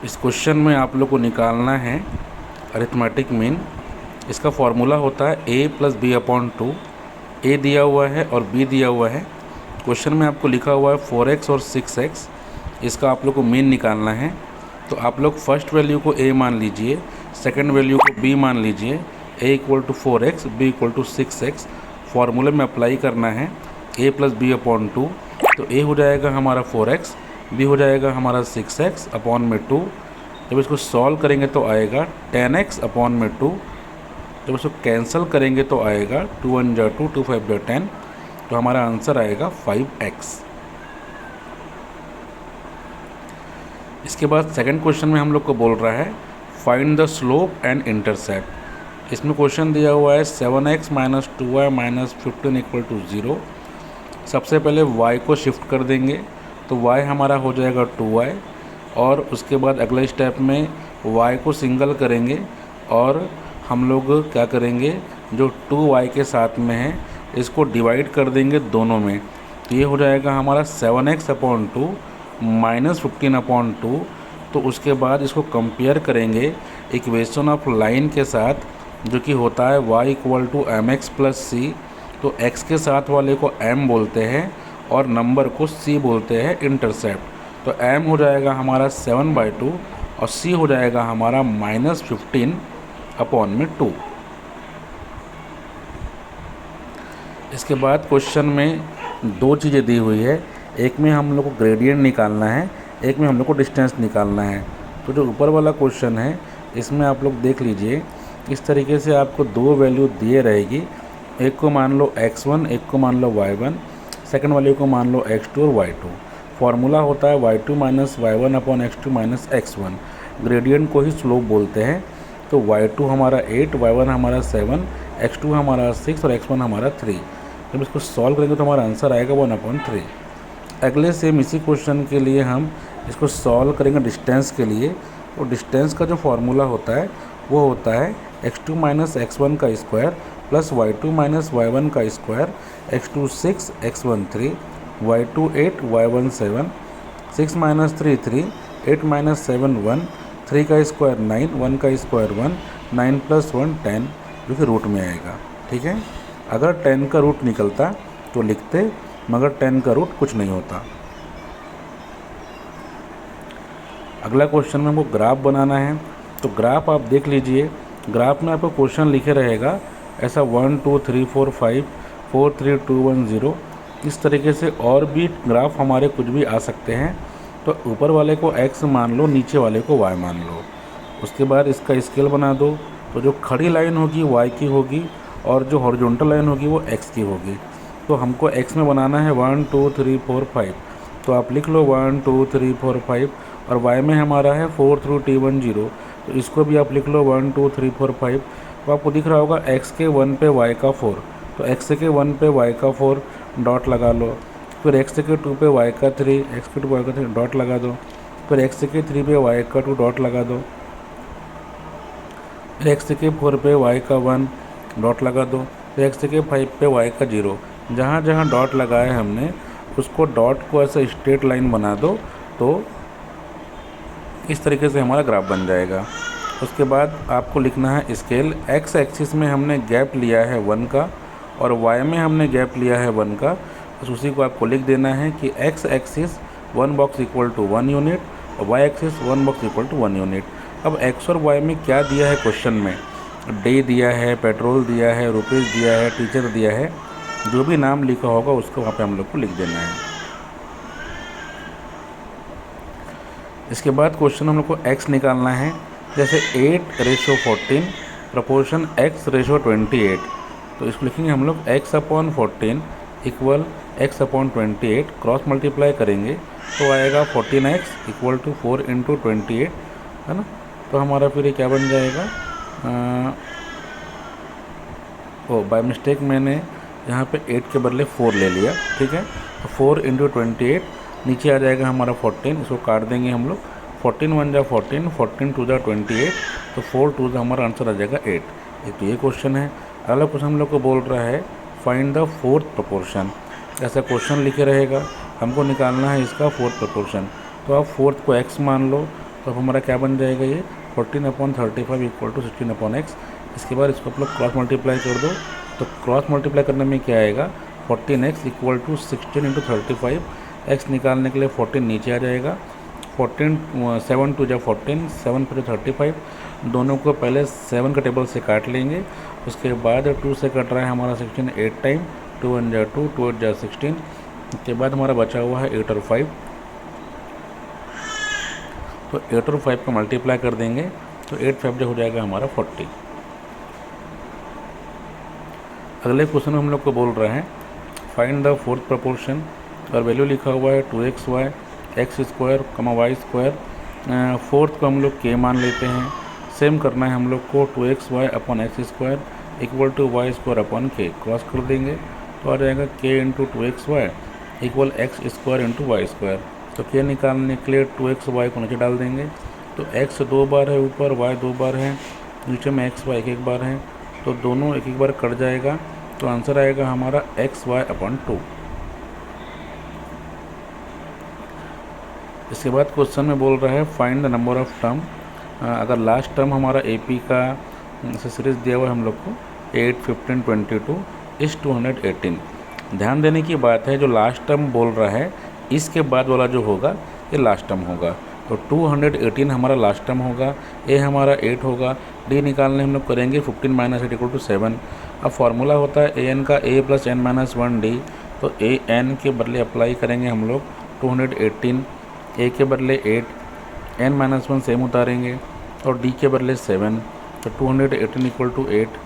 इस क्वेश्चन में आप लोग को निकालना है अरिथमेटिक मीन। इसका फॉर्मूला होता है a plus B upon 2। a दिया हुआ है और b दिया हुआ है। क्वेश्चन में आपको लिखा हुआ है 4x और 6x। इसका आप लोग को मीन निकालना है। तो आप लोग फर्स्ट वैल्यू को a मान लीजिए, सेकंड वैल्यू को b मान लीजिए। a equal to 4x, b equal to 6x। फॉर्मूले में अप्लाई करना है a प्लस बी अपॉन 2। तो a हो जाएगा हमारा 4x, b हो जाएगा हमारा 6x अपॉन में 2। जब इसको सॉल्व करेंगे तो आएगा 10x अपॉन में 2। जब इसको कैंसिल करेंगे तो आएगा 2 1 जा 2, 2 5 जा 10। तो हमारा आंसर आएगा 5x। इसके बाद सेकंड क्वेश्चन में हम लोग को बोल रहा है find the slope and intercept. इसमें क्वेश्चन दिया हुआ है 7x minus 2y minus 15 equal to 0। सबसे पहले y को शिफ्ट कर देंगे तो y हमारा हो जाएगा 2y, और उसके बाद अगले स्टेप में y को सिंगल करेंगे और हम लोग क्या करेंगे, जो 2y के साथ में है इसको डिवाइड कर देंगे दोनों में। तो ये हो जाएगा हमारा 7x अपॉन 2 माइनस 15 अपॉन 2। तो उसके बाद इसको कंपेयर करेंगे इक्वेशन ऑफ लाइन के साथ, जो कि होता है y equal to m x plus c. तो x के साथ वाले को m बोलते हैं और नंबर को c बोलते हैं इंटरसेप्ट। तो m हो जाएगा हमारा 7/2 और c हो जाएगा हमारा माइनस 15 अपॉन में 2। इसके बाद क्वेश्चन में दो चीज़ें दी हुई है, एक में हम लोग को ग्रेडियंट निकालना है, एक में हम लोग को डिस्टेंस निकालना है। तो जो ऊपर वाला क्वेश्चन है इसमें आप लोग देख लीजिए, इस तरीके से आपको दो वैल्यू दिए रहेगी। एक को मान लो x1, एक को मान लो y1, सेकंड वाले को मान लो x2 और y2। फॉर्मूला होता है y2 minus y1 upon x2 minus x1। Gradient को ही स्लोप बोलते हैं। तो y2 हमारा 8, y1 हमारा 7, x2 हमारा 6 और x1 हमारा 3। जब इसको सॉल्व करेंगे तो हमारा आंसर आएगा 1/3। अगले सेम इसी क्वेश्चन के लिए हम इसको सॉल्व करेंगे डिस्टेंस के लिए। तो डिस्टेंस का जो फॉर्मूला होता है वो होता है x2 माइनस x1 का square plus y2 minus y1 का square. x2 6, x1 3, y2 8, y1 7, 6 minus 3 3, 8 minus 7 1, 3 का स्क्वायर 9, 1 का स्क्वायर 1, 9 प्लस 1 10, जो कि रूट में आएगा। ठीक है, अगर 10 का रूट निकलता तो लिखते, मगर 10 का रूट कुछ नहीं होता। अगला क्वेश्चन में हमको ग्राफ बनाना है। तो ग्राफ आप देख लीजिए, ग्राफ में आपको क्वेश्चन लिखे रहेगा ऐसा 1 2 3 4 5 4 3 2 1 0। इस तरीके से और भी ग्राफ हमारे कुछ भी आ सकते हैं। तो ऊपर वाले को x मान लो, नीचे वाले को y मान लो। उसके बाद इसका स्केल बना दो। तो जो खड़ी लाइन होगी y की होगी और जो हॉरिजॉन्टल लाइन होगी वो x की होगी। तो हमको x में बनाना है 1 2 3 4 5। तो आप लिख लो 1 2 3 4 5, और y में हमारा है 4 थ्रू t1 0। तो इसको भी आप लिख लो 1 2 3 4 5। तो आपको दिख रहा होगा x के 1 पे y का 4। तो x के 1 पे y का 4 डॉट लगा लो। फिर x के 2 पे y का 3, x के 2 पे y का 3 डॉट लगा दो। फिर x के 3 पे y का 2 डॉट लगा दो। फिर x के 4 पे y का 1 डॉट लगा दो। फिर x के 5 पे y का 0। जहाँ जहाँ डॉट लगाया हमने उसको डॉट को ऐसा स्ट्रेट लाइन बना दो। तो इस तरीके से हमारा ग्राफ बन जाएगा। उसके बाद आपको लिखना है स्केल। x एक्सिस में हमने गैप लिया है 1 का और y में हमने गैप लिया है 1 का। तो उसी को आपको लिख देना है कि x axis 1 box equal to 1 unit और y axis 1 box equal to 1 unit. अब x और y में क्या दिया है क्वेश्चन में, डे दिया है, पेट्रोल दिया है, रुपीज़ दिया है, टीचर दिया है। जो भी नाम लिखा होगा उसको वहाँ पे हम लोग को लिख देना है। इसके बाद क्वेश्चन हम लोग को x निकालना है। जैसे 8:14 प्रपोर्शन x रेशो 28। तो इसको लिखेंगे हम लोग x upon 14 equal x upon 28। Cross multiply करेंगे तो आएगा 14x इक्वल टू 4 इंटू 28, है ना। तो हमारा फिर ये क्या बन जाएगा, बाय मिस्टेक मैंने यहाँ पे 8 के बदले 4 ले लिया। ठीक है, तो 4 इंटू 28 नीचे आ जाएगा हमारा 14। इसको काट देंगे हम लोग। 14 1 जा 14, 14 2 जा 28। तो 4 2 जा हमारा आंसर आ जाएगा 8। एक तो ये क्वेश्चन है। अगला क्वेश्चन हम लोग को बोल रहा है फाइंड द फोर्थ प्रोपोर्शन। ऐसा क्वेश्चन लिखे रहेगा, हमको निकालना है इसका फोर्थ प्रोपोर्शन। तो आप फोर्थ को x मान लो तो अब हमारा क्या बन जाएगा ये 14/35 इक्वल टू 16/x। इसके बाद इसको आप लोग क्रॉस मल्टीप्लाई कर दो, तो क्रॉस मल्टीप्लाई करने में क्या आएगा 14x equal to 16 into 35। X निकालने के लिए 14 नीचे आ जाएगा, 14 7 2 जा 14, 7 4 35। दोनों को पहले 7 का टेबल से काट लेंगे, उसके बाद 2 से कट रहा है हमारा 16 8 टाइम, 2 1 जा 2, 2 8 जा 16। उसके बाद हमारा बचा हुआ है 8 और 5, तो 8 और 5 का मल्टीप्लाई कर देंगे तो 8 5 जो हो जाएगा हमारा 40। अगले क्वेश्चन में हम लोग को बोल रहा है फाइंड द फोर्थ प्रपोर्शन, और वैल्यू लिखा हुआ है 2xy X square Y square. Fourth को हम लोग के मान लेते हैं। सेम करना है हम लोग को 2xy upon X square equal to Y square upon K, cross कर देंगे तो आ जाएगा K into 2xy equal X square into Y square. तो के निकालने के लिए 2xy को नीचे डाल देंगे, तो x 2 बार है ऊपर, y 2 बार है नीचे में, xy 1 बार है, तो दोनों 1 बार कट जाएगा, तो आंसर आएगा हमारा xy अपॉन 2। इसके बाद क्वेश्चन में बोल रहा है find the number of term. अगर लास्ट टर्म हमारा एपी का सीरीज दिया हुआ है हम लोग को 8 15 22 इस 218। ध्यान देने की बात है, जो लास्ट टर्म बोल रहा है इसके बाद वाला जो होगा ये लास्ट टर्म होगा, तो 218 हमारा लास्ट टर्म होगा, ए हमारा 8 होगा, डी निकालने हम लोग करेंगे 15 - 8 इक्वल टू 7। अब फार्मूला होता है ए एन का a plus n minus 1 D, तो ए एन के बदले अप्लाई करेंगे हम लोग 218, ए के बदले 8, n माइनस 1 सेम उतारेंगे और डी के बदले 7, तो 218 इक्वल टू 8।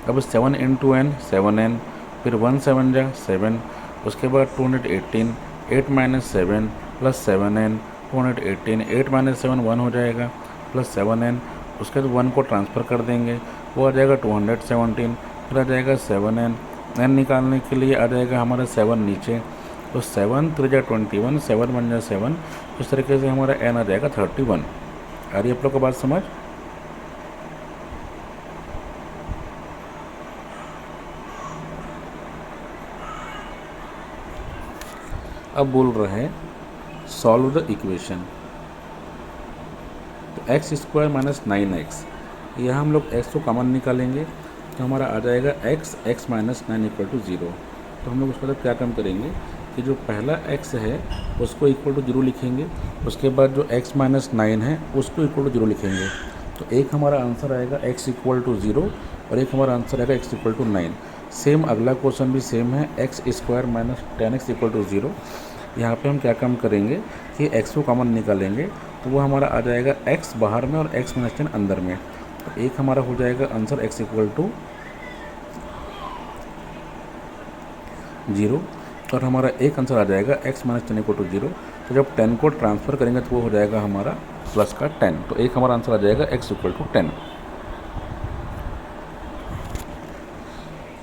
अब 7 इंटू n 7n, फिर 1 7 जा 7, उसके बाद 218, 8 माइनस 7 प्लस 7n, 218, 8 माइनस 7 1 हो जाएगा प्लस 7n, उसके बाद 1 को ट्रांसफ़र कर देंगे, वो आ जाएगा 217, फिर आ जाएगा 7n, n निकालने के लिए आ जाएगा हमारा 7 नीचे, तो 7 3 जा 21, 7 1 जा 7, इस तरीके से हमारा n आ जाएगा 31। आ रही है आप लोग को बात समझ? अब बोल रहे हैं सॉल्व द इक्वेशन, तो एक्स स्क्वायर माइनस 9x, यहाँ हम लोग x को कॉमन निकालेंगे तो हमारा आ जाएगा x माइनस 9 इक्वल टू 0। तो हम लोग उसका क्या काम करेंगे कि जो पहला x है उसको इक्वल टू 0 लिखेंगे, उसके बाद जो x माइनस 9 है उसको इक्वल टू 0 लिखेंगे, तो एक हमारा आंसर आएगा x इक्वल टू 0 और एक हमारा आंसर आएगा x इक्वल टू 9। सेम अगला क्वेश्चन भी सेम है, X square minus 10x equal to 0। यहाँ पे हम क्या काम करेंगे कि x को कॉमन निकालेंगे, तो वो हमारा आ जाएगा x बाहर में और x माइनस 10 अंदर में, तो एक हमारा हो जाएगा आंसर x इक्वल टू 0 और हमारा एक आंसर आ जाएगा x माइनस 10 इक्वल टू 0। तो जब 10 को ट्रांसफ़र करेंगे तो वो हो जाएगा हमारा प्लस का 10, तो एक हमारा आंसर आ जाएगा x इक्वल टू 10।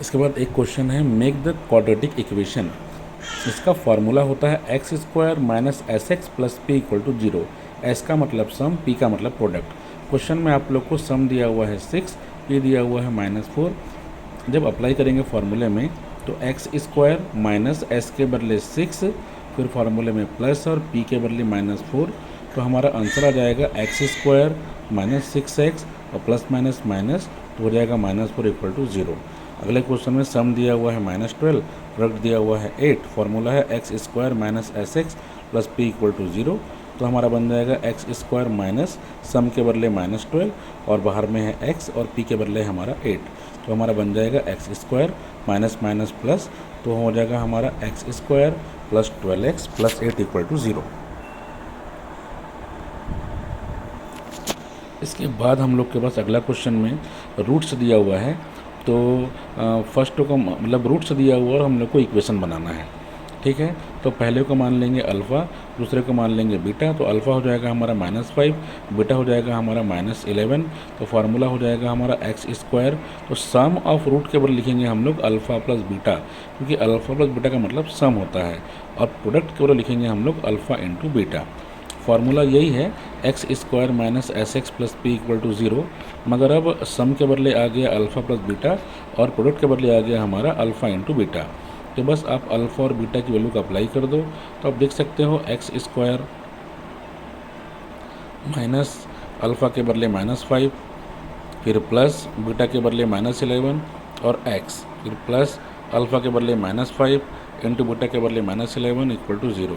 इसके बाद एक क्वेश्चन है मेक द क्वाड्रेटिक इक्वेशन। इसका फार्मूला होता है X square minus S X plus P equal to 0। S का मतलब सम, पी का मतलब प्रोडक्ट। क्वेश्चन में आप लोग को सम दिया हुआ है 6, पी दिया हुआ है -4। जब अप्लाई करेंगे फार्मूले में तो एक्स स्क्वायर माइनस एस के बदले 6, फिर फार्मूले में प्लस और पी के बदले -4, तो हमारा आंसर आ जाएगा एक्स स्क्वायर माइनस 6x और प्लस माइनस माइनस तो हो जाएगा -4 इक्वल टू 0। अगले क्वेश्चन में सम दिया हुआ है -12, प्रोडक्ट दिया हुआ है 8, फार्मूला है X square minus S X plus P equal to 0, तो हमारा बन जाएगा एक्स स्क्वायर माइनस सम के बदले -12 और बाहर में है x और p के बदले हमारा 8, तो हमारा बन जाएगा X square minus minus plus, तो हो जाएगा हमारा X square plus 12x plus 8 equal to 0। इसके बाद हम लोग के पास अगला क्वेश्चन में रूट्स दिया हुआ है, तो फर्स्ट को मतलब रूट्स दिया हुआ और हम लोग को इक्वेशन बनाना है, ठीक है। तो पहले को मान लेंगे अल्फ़ा, दूसरे को मान लेंगे बीटा, तो अल्फ़ा हो जाएगा हमारा -5, बीटा हो जाएगा हमारा -11, तो फार्मूला हो जाएगा हमारा एक्स स्क्वायर। तो सम ऑफ रूट के बदले लिखेंगे हम लोग अल्फ़ा प्लस बीटा, क्योंकि अल्फ़ा प्लस बीटा का मतलब सम होता है, और प्रोडक्ट के बदले लिखेंगे हम लोग अल्फ़ा इंटू बीटा। फार्मूला यही है X square minus S X plus P equal to 0, मगर अब सम के बदले आ गया अल्फ़ा प्लस बीटा और प्रोडक्ट के बदले आ गया हमारा अल्फ़ा इंटू बीटा। तो बस आप अल्फ़ा और बीटा की वैल्यू को अप्लाई कर दो, तो आप देख सकते हो एक्स स्क्वायर माइनस अल्फ़ा के बदले -5, फिर प्लस बीटा के बदले -11 और x, फिर प्लस अल्फ़ा के बदले -5 इंटू बीटा के बदले -11 इक्वल टू 0।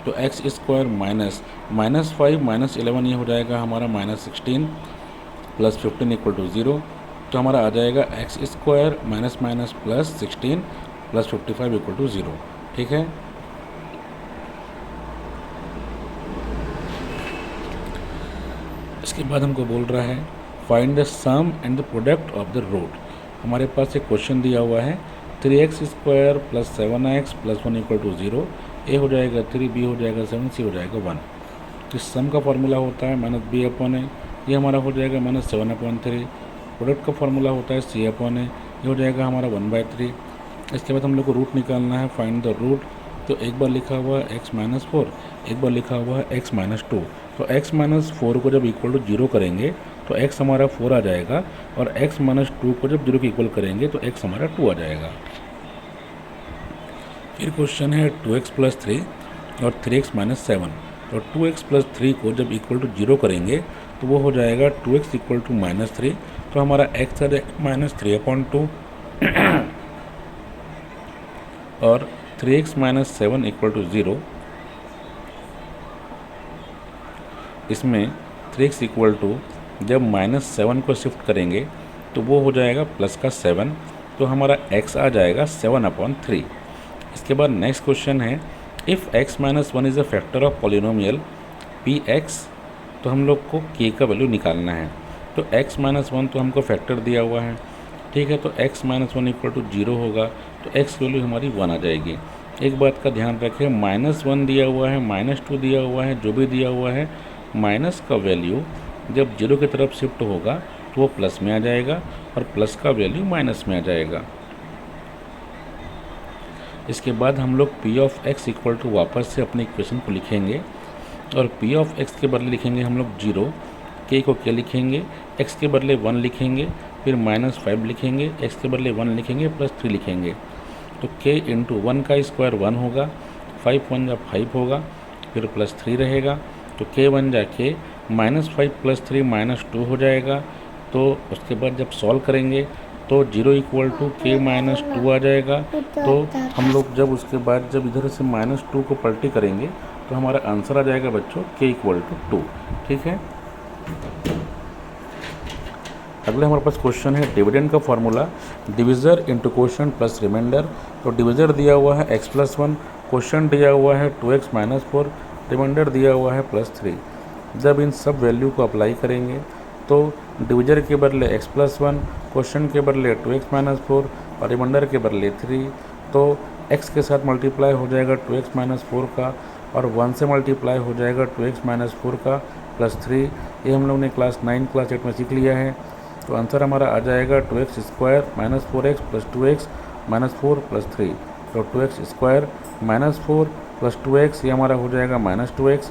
तो एक्स स्क्वायर माइनस -5 -11 ये हो जाएगा हमारा -16 प्लस 15 इक्वल टू 0। तो हमारा आ जाएगा X square minus minus plus 16 plus 55 equal to 0। ठीक है। इसके बाद हमको बोल रहा है find the sum and the product of the root. हमारे पास एक क्वेश्चन दिया हुआ है 3x square plus 7x plus 1 equal to 0। A हो जाएगा 3, बी हो जाएगा 7, सी हो जाएगा 1। तो इस सम का फॉर्मूला होता है -b/a, ये हमारा हो जाएगा -7/3। प्रोडक्ट का फॉर्मूला होता है c/a, ये हो जाएगा हमारा 1/3। इसके बाद हम लोग को रूट निकालना है, फाइंड द रूट। तो एक बार लिखा हुआ है x-4, एक बार लिखा हुआ है x-2। तो x-4 को जब इक्वल टू 0 करेंगे तो x हमारा 4 आ जाएगा, और x-2 को जब 0 के इक्वल करेंगे तो x हमारा 2 आ जाएगा। फिर क्वेश्चन है 2x प्लस 3 और 3x माइनस 7। तो 2x प्लस 3 को जब इक्वल टू 0 करेंगे तो वो हो जाएगा 2x इक्वल टू -3। तो हमारा x आ जाएगा -3/2 और 3x माइनस 7 इक्वल टू 0। इसमें 3x इक्वल टू जब -7 को शिफ्ट करेंगे तो वो हो जाएगा प्लस का 7। तो हमारा x आ जाएगा 7/3। इसके बाद नेक्स्ट क्वेश्चन है if x minus 1 is a factor of polynomial px। तो हम लोग को k का वैल्यू निकालना है। तो x माइनस 1 तो हमको फैक्टर दिया हुआ है, ठीक है। तो x माइनस 1 इक्वल टू 0 होगा, तो x की वैल्यू हमारी 1 आ जाएगी। एक बात का ध्यान रखें, -1 दिया हुआ है, -2 दिया हुआ है, जो भी दिया हुआ है, माइनस का वैल्यू जब 0 की तरफ शिफ्ट होगा तो वो प्लस में आ जाएगा, और प्लस का वैल्यू माइनस में आ जाएगा। इसके बाद हम लोग p of x equal to वापस से अपने इक्वेशन को लिखेंगे, और p ऑफ x के बदले लिखेंगे हम लोग 0, k को k लिखेंगे, x के बदले 1 लिखेंगे, फिर -5 लिखेंगे, x के बदले 1 लिखेंगे, प्लस 3 लिखेंगे। तो k इंटू 1 का स्क्वायर 1 होगा, 5 1 जा 5 होगा, फिर प्लस 3 रहेगा। तो k 1 जा k, -5 प्लस 3 -2 हो जाएगा। तो उसके बाद जब सॉल्व करेंगे तो 0 इक्वल टू k -2 आ जाएगा। तो हम लोग जब उसके बाद जब इधर से -2 को पलटी करेंगे तो हमारा आंसर आ जाएगा बच्चों k इक्वल टू 2। ठीक है। अगले हमारे पास क्वेश्चन है डिविडेंड का formula divisor into quotient plus remainder. तो डिविज़र दिया हुआ है x+1, क्वोशिएंट दिया हुआ है 2x - 4, रिमाइंडर दिया हुआ है +3। जब इन सब वैल्यू को अप्लाई करेंगे तो डिविज़र के बदले x+1, क्वोशिएंट के बदले 2x - 4 और रिमाइंडर के बदले 3। तो x के साथ मल्टीप्लाई हो जाएगा 2x - 4 का, और 1 से मल्टीप्लाई हो जाएगा 2x - 4 का +3। ये हम लोग ने क्लास 9 क्लास 8 में सीख लिया है। तो आंसर हमारा आ जाएगा 2x square -4x plus 2x -4 plus 3। तो 2x स्क्वायर -4 प्लस 2x ये हमारा हो जाएगा -2x,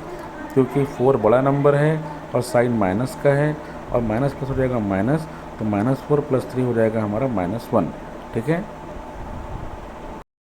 क्योंकि 4 बड़ा नंबर है और साइन माइनस का है, और माइनस प्लस हो जाएगा माइनस, तो -4 प्लस 3 हो जाएगा हमारा -1। ठीक है।